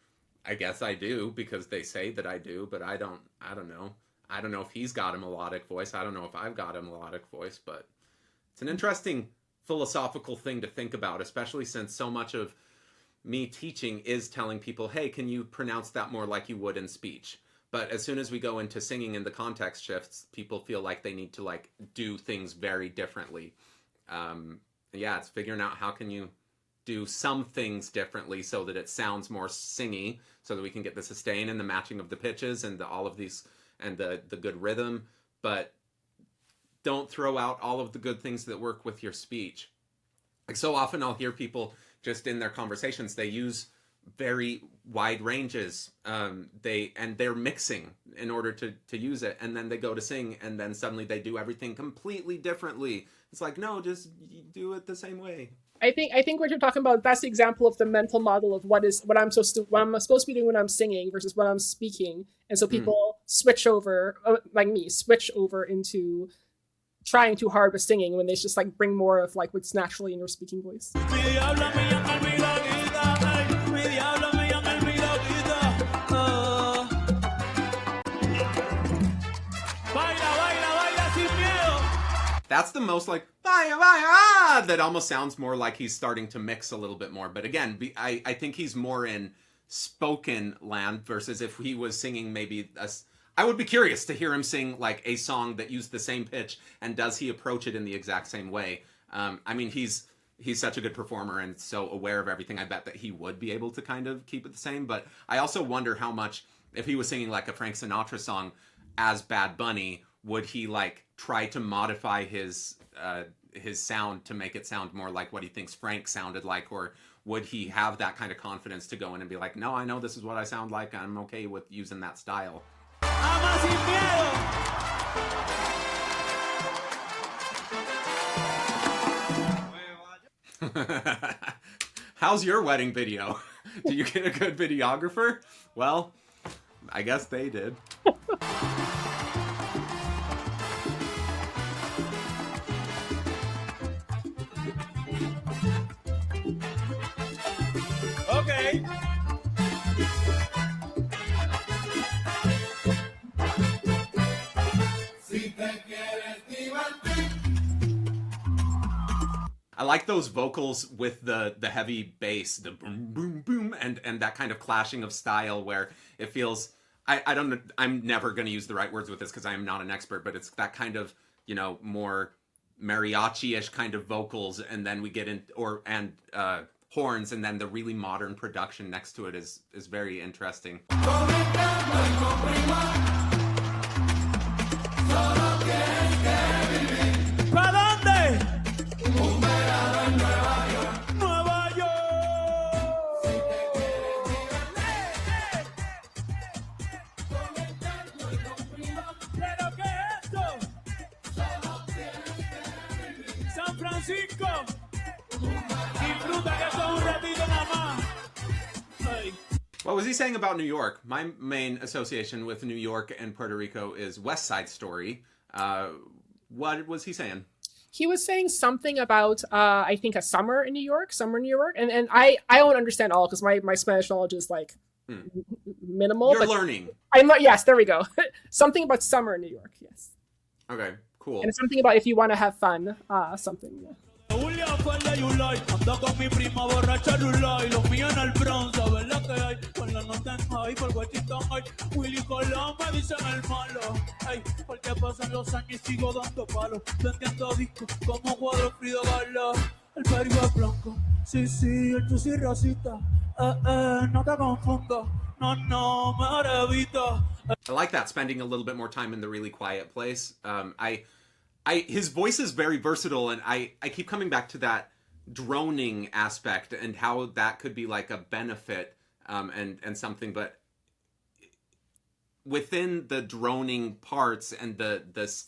guess I do because they say that I do, but I don't know. I don't know if he's got a melodic voice. I don't know if I've got a melodic voice, but it's an interesting philosophical thing to think about, especially since so much of me teaching is telling people, hey, can you pronounce that more like you would in speech? But as soon as we go into singing and the context shifts, people feel like they need to like do things very differently. Yeah, it's figuring out how can you do some things differently so that it sounds more singy, so that we can get the sustain and the matching of the pitches and all of these and the good rhythm, but don't throw out all of the good things that work with your speech. Like so often I'll hear people just in their conversations, they use very wide ranges. They're mixing in order to use it, and then they go to sing, and then suddenly they do everything completely differently. It's like, no, just do it the same way. I think what you're talking about, that's the example of the mental model of what I'm supposed to be doing when I'm singing versus what I'm speaking. And so people switch over, like me, switch over into trying too hard with singing when they just like bring more of like what's naturally in your speaking voice. That's the most like that almost sounds more like he's starting to mix a little bit more. But again, I think he's more in spoken land versus if he was singing maybe I would be curious to hear him sing like a song that used the same pitch, and does he approach it in the exact same way? I mean, he's such a good performer and so aware of everything. I bet that he would be able to kind of keep it the same. But I also wonder how much, if he was singing like a Frank Sinatra song as Bad Bunny, would he like try to modify his sound to make it sound more like what he thinks Frank sounded like, or would he have that kind of confidence to go in and be like, no, I know this is what I sound like, I'm okay with using that style? How's your wedding video? Did you get a good videographer? Well, I guess they did. Okay. I like those vocals with the heavy bass, the boom, boom, boom, and that kind of clashing of style where it feels, I don't know, I'm never going to use the right words with this because I am not an expert, but it's that kind of, more mariachi-ish kind of vocals, and then we get in, horns, and then the really modern production next to it is very interesting. What was he saying about New York? My main association with New York and Puerto Rico is West Side Story. What was he saying? He was saying something about I think a summer in New York, and I don't understand all because my Spanish knowledge is like minimal. You're but learning. Yes, there we go. Something about summer in New York. Yes. Okay, cool. And something about if you want to have fun. Something. Yeah. Julia fue el de Yulai, ando con mi prima borracha Lula y los míos en el Bronx, ¿sabes lo que hay? Con la nota en high, por Washington High, Willy Colón me dicen el malo, ey, porque pasan los años y sigo dando palos, vendiendo discos como cuadro Frida Gala, el perigo es blanco, sí, el tú sí racista, no te confundas, no, mejor evita. I like that, spending a little bit more time in the really quiet place. His voice is very versatile, and I keep coming back to that droning aspect and how that could be like a benefit and something, but within the droning parts and the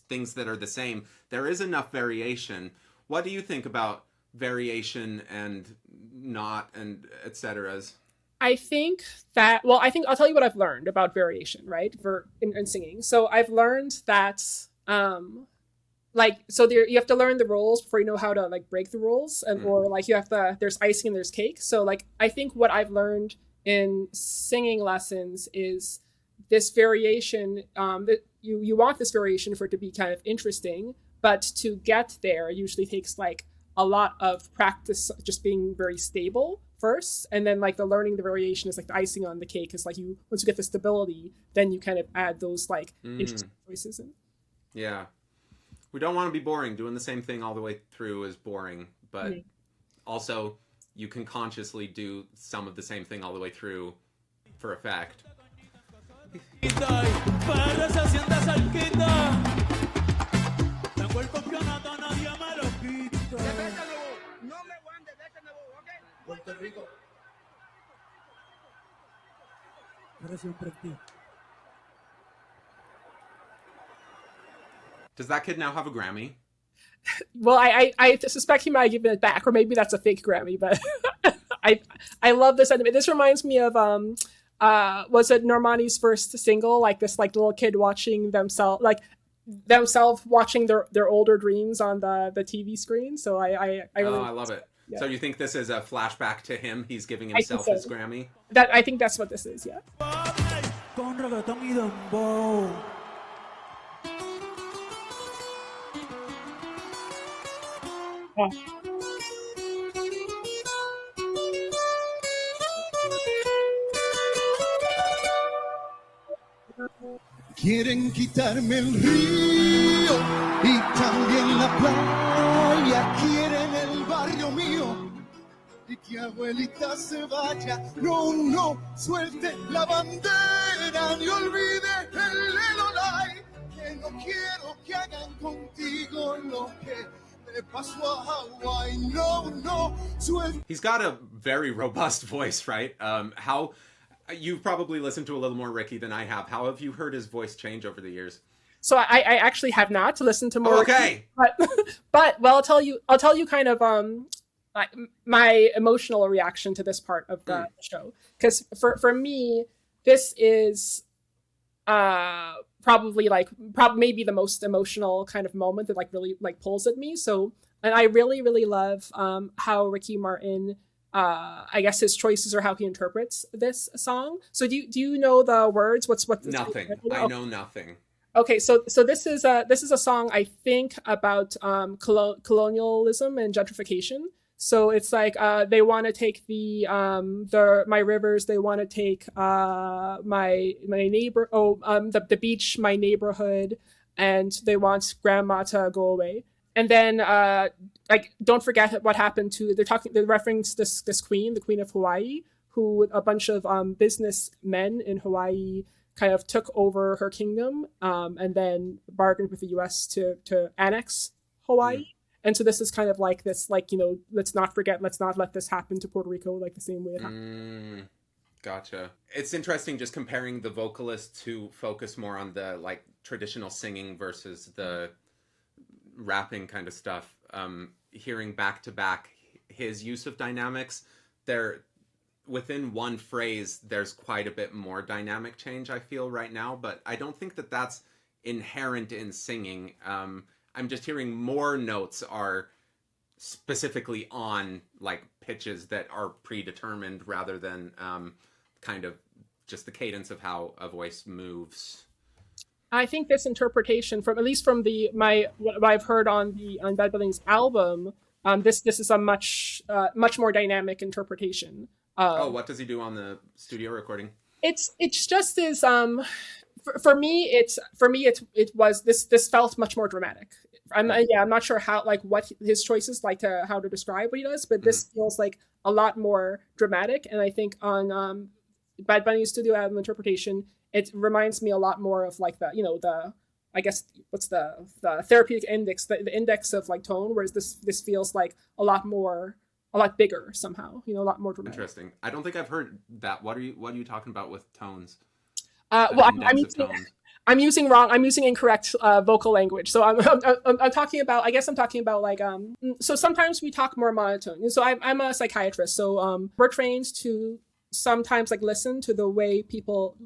things that are the same, there is enough variation. What do you think about variation and not and et ceteras? I think I'll tell you what I've learned about variation, right? In singing. So I've learned that you have to learn the rules before you know how to like break the rules, and or like there's icing and there's cake. So like I think what I've learned in singing lessons is this variation, that you want this variation for it to be kind of interesting, but to get there usually takes like a lot of practice just being very stable first, and then like the learning the variation is like the icing on the cake, is like once you get the stability, then you kind of add those like interesting choices in. Yeah. We don't want to be boring. Doing the same thing all the way through is boring, but also you can consciously do some of the same thing all the way through for effect. Does that kid now have a Grammy? Well, I suspect he might have given it back, or maybe that's a fake Grammy, but I love this sentiment. This reminds me of was it Normani's first single, like this like little kid watching themselves watching their older dreams on the TV screen. So I really I love it. Yeah. So you think this is a flashback to him? He's giving himself his Grammy? I think that's what this is, yeah. Oh. Quieren quitarme el río y también la playa, quieren el barrio mío y que abuelita se vaya. No, suelte la bandera ni olvide el lelolay, que no quiero que hagan contigo lo que me pasó a Hawaii. No, suelte. He's got a very robust voice, right? How... You've probably listened to a little more Ricky than I have. How have you heard his voice change over the years? So I actually have not listened to more. Okay. But I'll tell you kind of my emotional reaction to this part of the show, because for me this is probably maybe the most emotional kind of moment that like really like pulls at me. So, and I really love how Ricky Martin, I guess his choices or how he interprets this song. So do you know the words? What's nothing? I know nothing. Okay, so this is a song I think about colonialism and gentrification. So it's like they want to take my rivers. They want to take my neighbor. The beach, my neighborhood, and they want grandma to go away. And then, don't forget what happened to. They're referencing this queen, the Queen of Hawaii, who a bunch of businessmen in Hawaii kind of took over her kingdom, and then bargained with the U.S. to annex Hawaii. And so this is kind of like this, let's not let this happen to Puerto Rico, like the same way it happened. Gotcha. It's interesting just comparing the vocalists who focus more on the like traditional singing versus the rapping kind of stuff. Hearing back to back his use of dynamics, they're within one phrase, there's quite a bit more dynamic change, I feel, right now, but I don't think that that's inherent in singing. I'm just hearing more notes are specifically on like pitches that are predetermined rather than kind of just the cadence of how a voice moves. I think this interpretation, from at least from what I've heard on Bad Bunny's album, this is a much more dynamic interpretation. What does he do on the studio recording? It's just as for me this felt much more dramatic. I'm not sure how, like, what his choices, like, to how to describe what he does, but this feels like a lot more dramatic. And I think on Bad Bunny's studio album interpretation, it reminds me a lot more of like I guess what's the therapeutic index, the index of like tone, whereas this feels like a lot bigger somehow, a lot more dramatic. Interesting. I don't think I've heard that. What are you talking about with tones? I'm using incorrect vocal language. So I'm talking about, I guess I'm talking about like, so sometimes we talk more monotone. So I'm a psychiatrist. So we're trained to sometimes like listen to the way people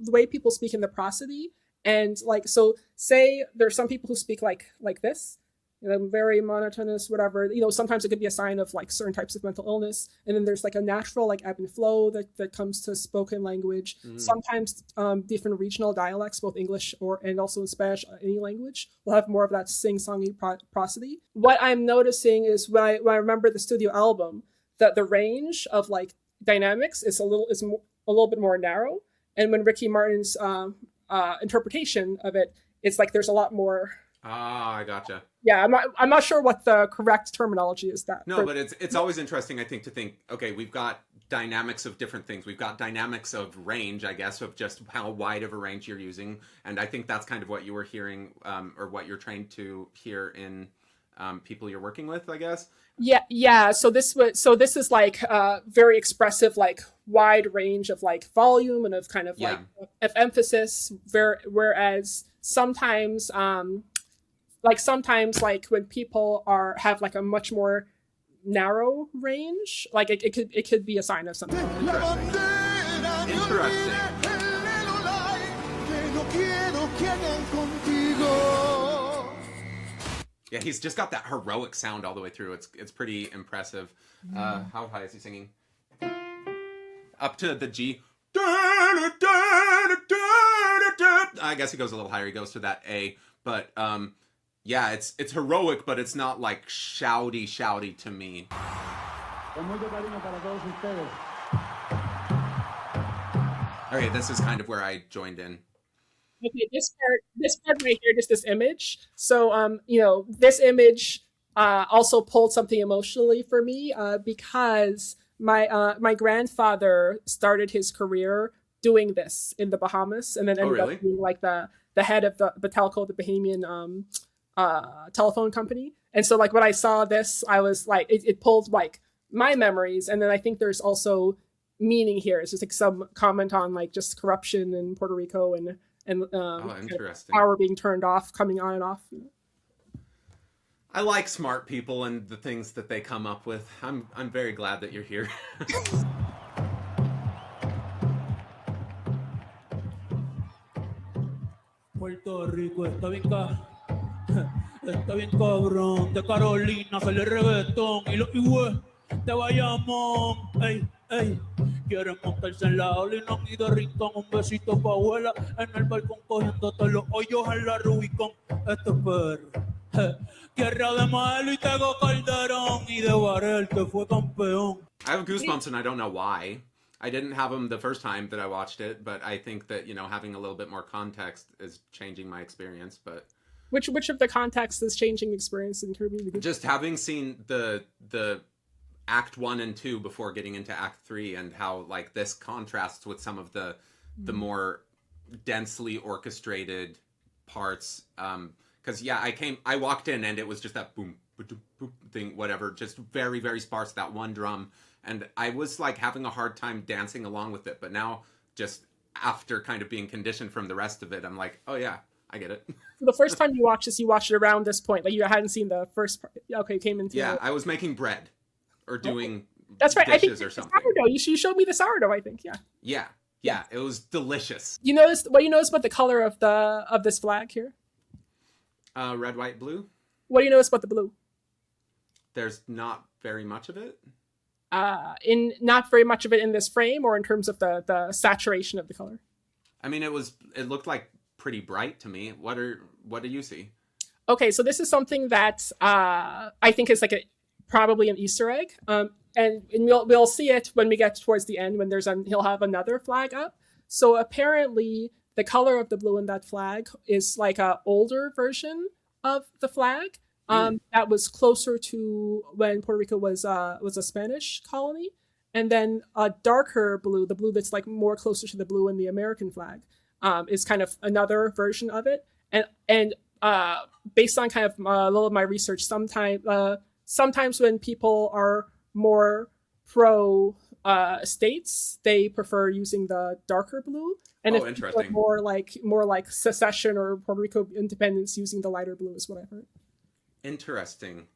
speak in the prosody. And like, so say there's some people who speak like this, very monotonous, whatever, sometimes it could be a sign of like certain types of mental illness. And then there's like a natural like ebb and flow that comes to spoken language. Sometimes different regional dialects, both English and also in Spanish, any language, will have more of that sing-songy prosody. What I'm noticing is when I remember the studio album, that the range of like dynamics is a little bit more narrow. And when Ricky Martin's interpretation of it, it's like there's a lot more. I gotcha. Yeah, I'm not sure what the correct terminology is. But it's always interesting, I think, to think, okay, we've got dynamics of different things. We've got dynamics of range, I guess, of just how wide of a range you're using. And I think that's kind of what you were hearing, or what you're trained to hear in people you're working with, I guess. Yeah. So this is like very expressive, like wide range of like volume and of kind of like of emphasis. Whereas sometimes when people have like a much more narrow range, like it could be a sign of something. Interesting. Yeah, he's just got that heroic sound all the way through. It's pretty impressive. How high is he singing? Up to the G. I guess he goes a little higher. He goes to that A. But yeah, it's heroic, but it's not like shouty to me. Okay, this is kind of where I joined in. Okay, this part right here, just this image. So, this image also pulled something emotionally for me because my grandfather started his career doing this in the Bahamas, and then ended up being like the head of the Telco, the Bahamian telephone company. And so, like, when I saw this, I was like, it pulled like my memories, and then I think there's also meaning here. It's just like some comment on like just corruption in Puerto Rico and interesting. Power being turned off, coming on and off. I like smart people and the things that they come up with. I'm very glad that you're here. Puerto Rico está bien cabrón. De Carolina sale reggaetón y los hijos de Bayamón. Ey. Quieren montarse en la ola y no de rincón. Un besito pa' abuela en el balcón cogiéndote los hoyos en la Rubicón. Esto es perro. Tierra de Maelo y Tego Calderón y de Varel que fue campeón. I have goosebumps and I don't know why. I didn't have them the first time that I watched it, but I think that, having a little bit more context is changing my experience. But which of the context is changing the experience in terms of just having seen the Act 1 and 2 before getting into Act 3, and how like this contrasts with some of the more densely orchestrated parts. Because I walked in and it was just that boom, boom, boom thing, whatever, just very, very sparse, that one drum. And I was like having a hard time dancing along with it. But now, just after kind of being conditioned from the rest of it, I'm like, oh yeah, I get it. The first time you watched this, you watched it around this point. Like you hadn't seen the first part. Okay, came into I was making bread or doing That's right. I think dishes or it's something. sourdough. You showed me the sourdough, I think. Yeah. Yeah, it was delicious. You noticed what you notice about the color of this flag here? Red, white, blue. What do you notice about the blue? There's not very much of it. In not very much of it in this frame, or in terms of the saturation of the color. I mean, it looked like pretty bright to me. What do you see? Okay, so this is something that I think is like probably an Easter egg, and we'll see it when we get towards the end when he'll have another flag up. So apparently, the color of the blue in that flag is like a older version of the flag that was closer to when Puerto Rico was a Spanish colony, and then a darker blue, the blue that's like more closer to the blue in the American flag, is kind of another version of it, and based on kind of a little of my research, sometimes when people are more pro states, they prefer using the darker blue, and if people are more like secession or Puerto Rico independence, using the lighter blue is what I've heard. Interesting.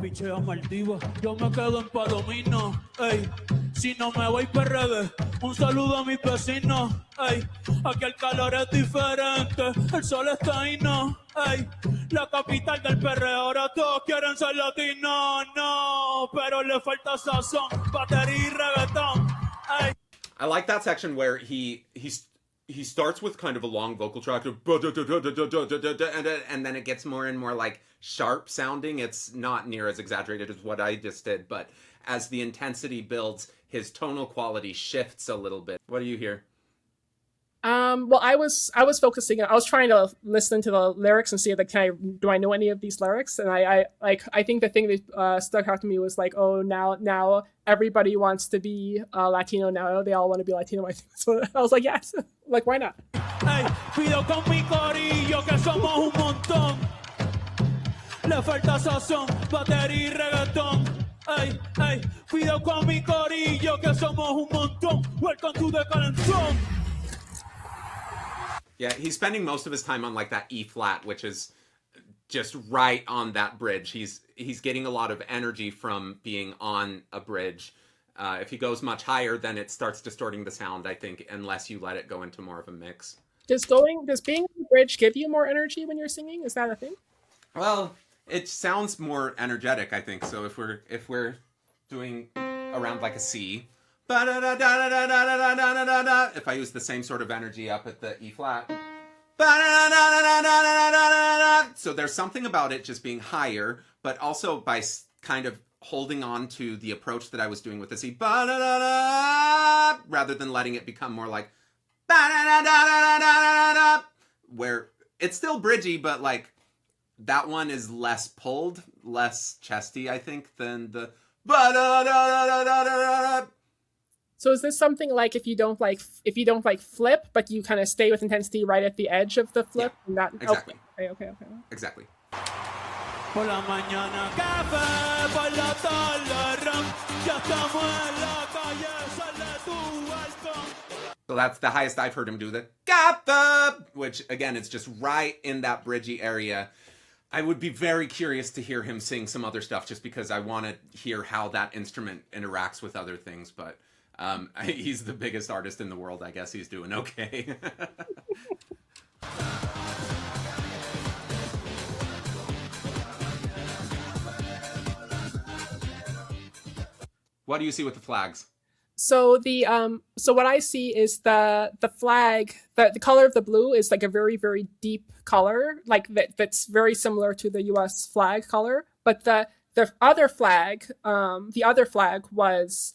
Pichea Maldivas, yo me quedo en Palomino, ey. Si no me voy PRD, un saludo a mis vecinos, ey. Aquí el calor es diferente, el sol está ahí, no, ey. La capital del perreo, ahora todos quieren ser latinos, no. Pero le falta sazón, batería y reggaetón, ey. I like that section where he starts with kind of a long vocal track of and then it gets more and more like sharp sounding. It's not near as exaggerated as what I just did, but as the intensity builds, his tonal quality shifts a little bit. What do you hear? Well, I was focusing. I was trying to listen to the lyrics and see, like, do I know any of these lyrics? And I think the thing that stuck out to me was like, oh, now everybody wants to be Latino. Now they all want to be Latino. I think so. I was like, yes, like why not? Hey, pido con mi corillo que somos un montón. Le falta sazón, batería y reggaetón. Hey, hey, pido con mi corillo que somos un montón. Welcome to the calentón. Yeah, he's spending most of his time on like that E flat, which is just right on that bridge. He's getting a lot of energy from being on a bridge. If he goes much higher, then it starts distorting the sound, I think, unless you let it go into more of a mix. Does being on the bridge give you more energy when you're singing? Is that a thing? Well, it sounds more energetic, I think. So if we're doing around like a C, if I use the same sort of energy up at the E flat, so there's something about it just being higher, but also by kind of holding on to the approach that I was doing with the C, rather than letting it become more like, where it's still bridgy, but like that one is less pulled, less chesty, I think, than the. So is this something like if you don't like flip, but you kind of stay with intensity right at the edge of the flip? Yeah, and that, exactly. Okay. Exactly. Por la mañana café, por la tarde ron, ya estamos en la calle, sale tu balcón. So that's the highest I've heard him do the gaffa, which again, it's just right in that bridgy area. I would be very curious to hear him sing some other stuff just because I want to hear how that instrument interacts with other things, but he's the biggest artist in the world. I guess he's doing okay. What do you see with the flags? So so what I see is the flag, the color of the blue is like a very, very deep color, like that's very similar to the US flag color. But the other flag was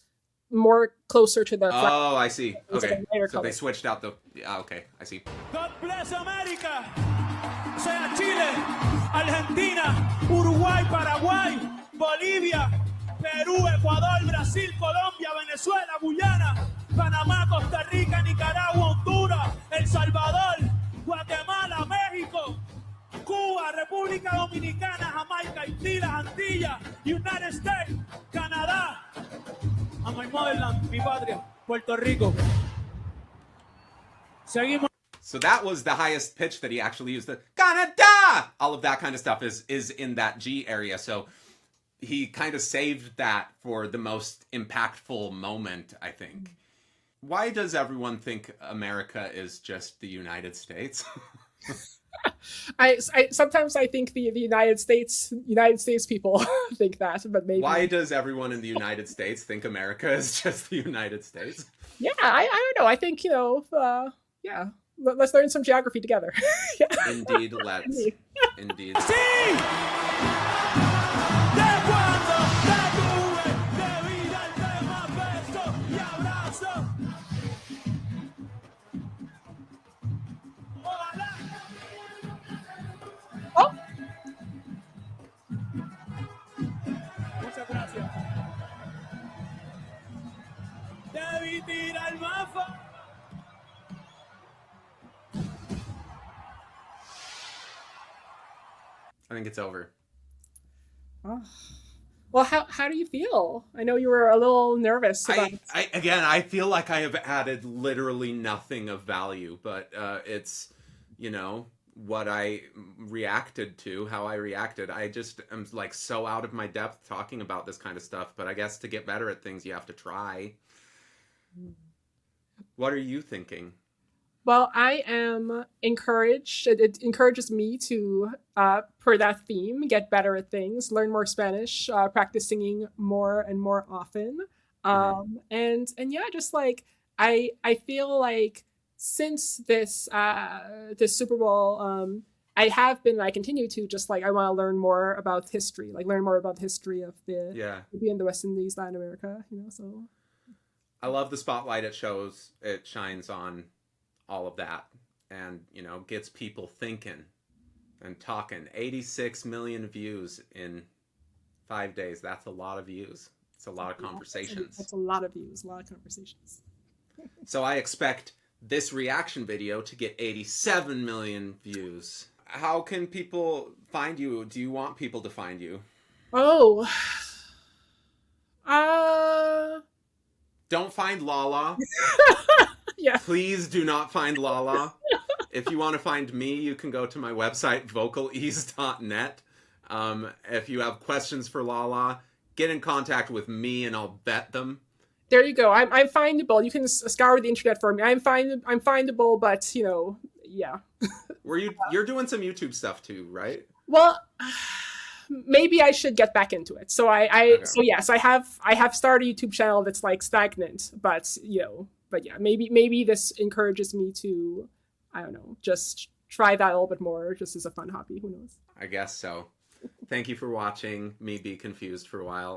more closer to the flag. Oh, I see. Okay. So color. they switched out the. Okay, I see. God bless America. Sea Chile, Argentina, Uruguay, Paraguay, Bolivia, Perú, Ecuador, Brasil, Colombia, Venezuela, Guyana, Panamá, Costa Rica, Nicaragua, Honduras, El Salvador, Guatemala, México, Cuba, República Dominicana, Jamaica, Haití, las Antillas, United States, Canadá, a my motherland, mi patria, Puerto Rico. Seguimos. So that was the highest pitch that he actually used. The Canada, all of that kind of stuff is in that G area. So he kind of saved that for the most impactful moment, I think. Why does everyone think America is just the United States? I sometimes I think the United States people think that, but maybe. Why does everyone in the United States think America is just the United States? Yeah, I don't know. I think, yeah. Let's learn some geography together. Yeah. Indeed, let's. Indeed. ¡Sí! De cuando te tuve, debí darte más besos y abrazos. Ojalá. Oh, Muchas gracias. Debí tirar más I think it's over. oh. Well, how do you feel? I know you were a little nervous about. I feel like I have added literally nothing of value, but it's, what I reacted to, how I reacted. I just am like so out of my depth talking about this kind of stuff, but I guess to get better at things, you have to try. What are you thinking? Well, I am encouraged. It encourages me to, per that theme, get better at things, learn more Spanish, practice singing more and more often. And yeah, just like I feel like since this Super Bowl, I have been, I continue to just like I want to learn more about history, like learn more about the history of the in the West Indies, Latin America. So I love the spotlight it shines on all of that, and gets people thinking and talking. 86 million views in 5 days. That's a lot of views. It's a lot of conversations. That's a lot of views, a lot of conversations. So I expect this reaction video to get 87 million views. How can people find you? Do you want people to find you? Oh, Don't find Lala. yeah. Please do not find Lala. If you want to find me, you can go to my website, vocalease.net. If you have questions for Lala, get in contact with me and I'll vet them. There you go. I'm findable. You can scour the internet for me. I'm findable, but yeah. You're doing some YouTube stuff too, right? Well, maybe I should get back into it. So so yes, I have started a YouTube channel that's like stagnant, but yeah, maybe this encourages me to, I don't know, just try that a little bit more, just as a fun hobby. Who knows? I guess so. Thank you for watching me be confused for a while.